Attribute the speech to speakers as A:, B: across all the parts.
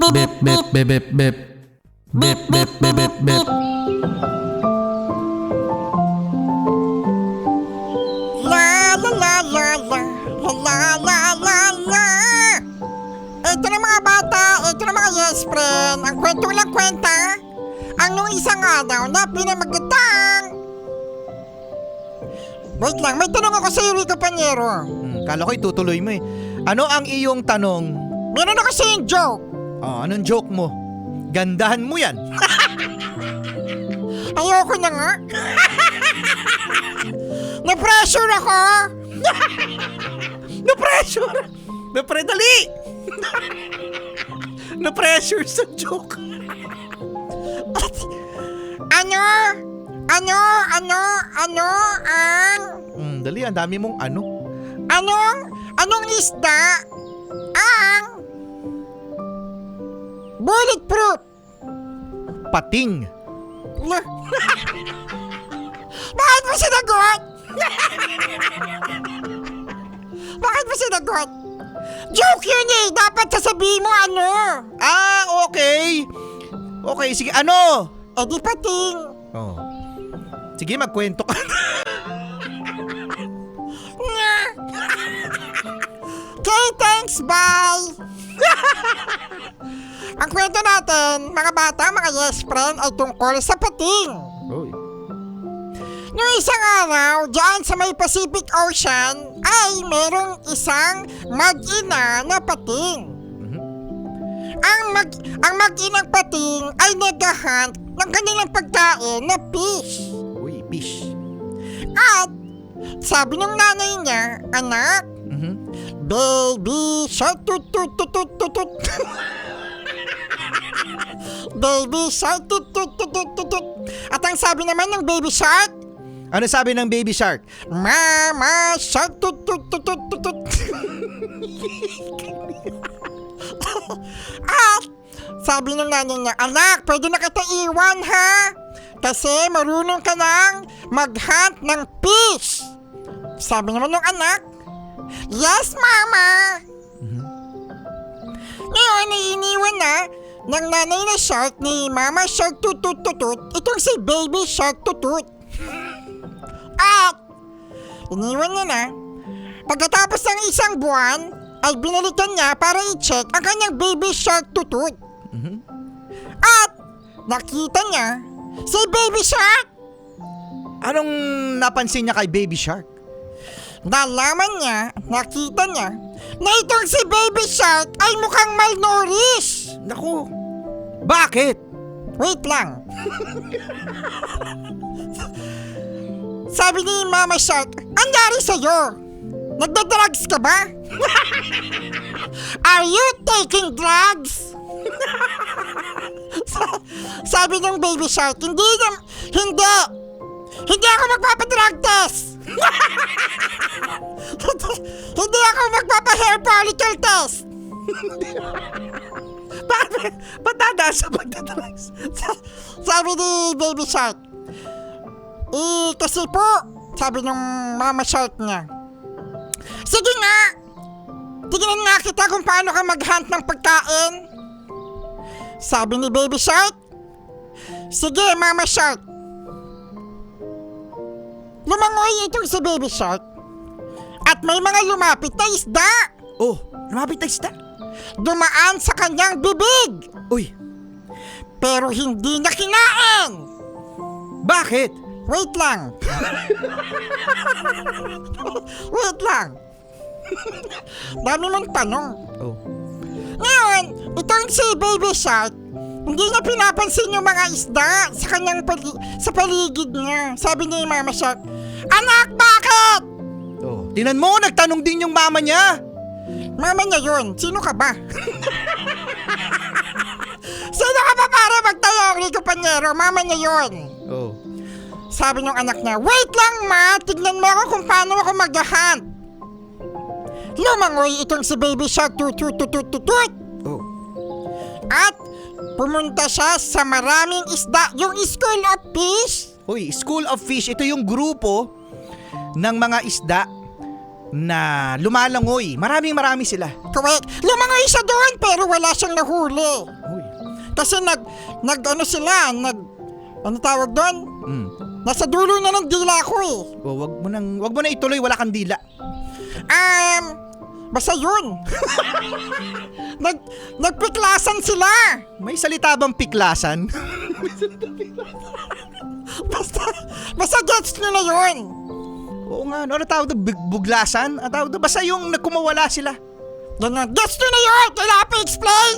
A: Bip bip bip bip bip. Bip bip bip bip bip.
B: La la la la la la la la la. Ito na mga bata, ito na mga yes friend. Ang kwento lang kwenta. Ang nung isang araw na pinamagandang. Wait lang, may tanong ako sa iyo, Rico Panyero.
C: Kala ko itutuloy mo eh. Ano ang iyong tanong?
B: Meron ako sa yung joke.
C: Anong joke mo? Gandahan mo yan.
B: Ayoko na nga. Na-pressure ako.
C: Na-pressure! Dali! Na-pressure sa joke.
B: Ano ang...
C: Dali, ang dami mong ano.
B: Anong isda ang bulletproof?
C: Pating.
B: Bakit mo sinagot? Bakit mo sinagot? Joke yun eh! Dapat sasabihin mo ano!
C: Okay. Okay, sige, ano?
B: Eh di pating!
C: Sige, magkwento ka.
B: Okay, thanks, bye! Ang kwento natin, mga bata, mga yes friend, ay tungkol sa pating. Noong isang araw, dyan sa may Pacific Ocean, ay merong isang mag-ina na pating. Ang mag-inang pating ay nag-hunt ng kanilang pagkain na fish.
C: Uy, fish.
B: At sabi ng nanay niya, anak, baby shark tut tut tut tut tut tut. Baby shark tut tut tut tut tut tut. At ang sabi naman ng baby shark,
C: Ano sabi ng baby shark?
B: mama shark tut tut tut tut tut tut. At sabi ng nanay niya, anak, pwede na kita iwan ha? Kasi marunong ka nang mag-hunt ng fish. Sabi naman ng anak, yes, mama. Ngayon, iniwan na ng nanay na shark ni mama shark tutut-tutut itong si baby shark tutut. At iniwan niya na. Pagkatapos ng isang buwan, ay binalikan niya para i-check ang kanyang baby shark tutut. At nakita niya si baby shark.
C: Anong napansin niya kay baby shark?
B: Nalaman niya, nakita niya, na itong si baby shark ay mukhang malnourished.
C: Naku, bakit?
B: Wait lang. Sabi ni Mama Shark, angyari sa'yo? Nagda-drugs ka ba? Are you taking drugs? Sabi ng baby shark, hindi ako magpapadrug test. Hindi ako magpapa-hair follicle test.
C: Ba't dadaan sa pagdadrugs?
B: Sabi ni baby shark, kasi po, sabi ng mama shark niya, sige nga, tignan nga kita kung paano ka mag-hunt ng pagkain. Sabi ni baby shark, sige mama shark. Lumangoy itong si baby shark at may mga lumapit na isda.
C: Oh, lumapit na isda.
B: Dumaan sa kanyang bibig.
C: Uy,
B: Pero hindi niya kinain.
C: bakit?
B: Wait lang. Wait lang. Dami mong tanong.
C: Oh.
B: Ngayon, itong si baby shark, hindi niya pinapansin yung mga isda sa kanyang sa paligid niya. Sabi ni Mama Shark, anak, bakit?
C: Oh. Tinan mo, nagtanong din yung mama niya.
B: Mama niya yun. Sino ka ba? Sino ka ba para magtanong, Rico Panyero? Mama niya yun.
C: Oh.
B: Sabi ng anak niya, wait lang ma, tignan mo ako kung paano ako mag-hunt. Lumangoy itong si baby shark tutut-tutut-tutut.
C: Oh.
B: At pumunta siya sa maraming isda, yung school of fish.
C: Uy, School of Fish, ito yung grupo ng mga isda na lumalangoy. Marami sila.
B: Correct. Lumangoy siya doon pero wala siyang nahuli.
C: Uy.
B: Kasi ano tawag doon? Nasa dulo na ng dila ko eh.
C: Oh, wag mo na ituloy, wala kang dila.
B: Basta yun. Nagpiklasan sila.
C: May salita bang piklasan?
B: Basta gets nyo na yun.
C: Oo nga, ano tawag doon? Buglasan? Ang tawag doon? Basta yung nagkumawala sila.
B: Ganun. Gets nyo na yun. Kailangan pa explain.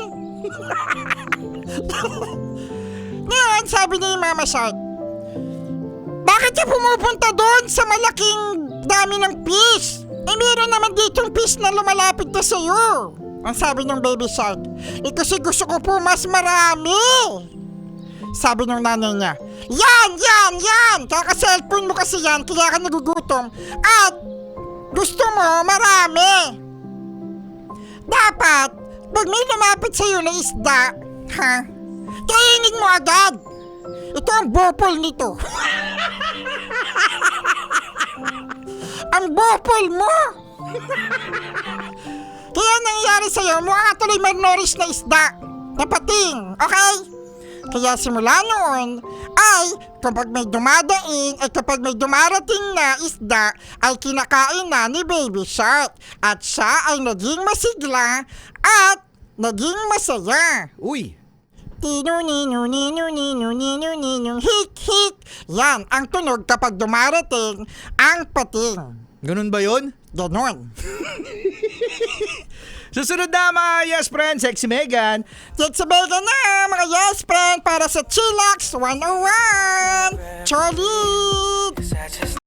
B: Ngayon, sabi ni Mama Shark, bakit ka pumupunta doon sa malaking dami ng fish? Eh, meron naman ditong fish na lumalapit na sa'yo. Ang sabi ng Baby Shark, kasi gusto ko po mas marami. Sabi ng nanay niya, yan! Kaka-cellphone mo kasi yan, kaya ka nagugutom. At gusto mo marami. Dapat, pag may lumapit sa'yo na isda, kainin mo agad. Ito ang bopol nito. Ang bopol mo. Kaya nangyayari sa'yo, mukha tuloy may nourish na isda. Napating, okay? Kaya simula noon, ay kapag may dumarating na isda, ay kinakain na ni Baby Shark. At siya ay naging masigla at naging masaya.
C: Uy,
B: Tinu-ninu-ninu-ninu-ninu-ninu, hik-hik. Yan ang tunog kapag dumarating ang pating.
C: ganun ba yun?
B: Ganon.
C: Susunod na mga Yes Friend, Sexy Megan.
B: Sabihin na mga yes friend para sa Chillax 101. Cholit!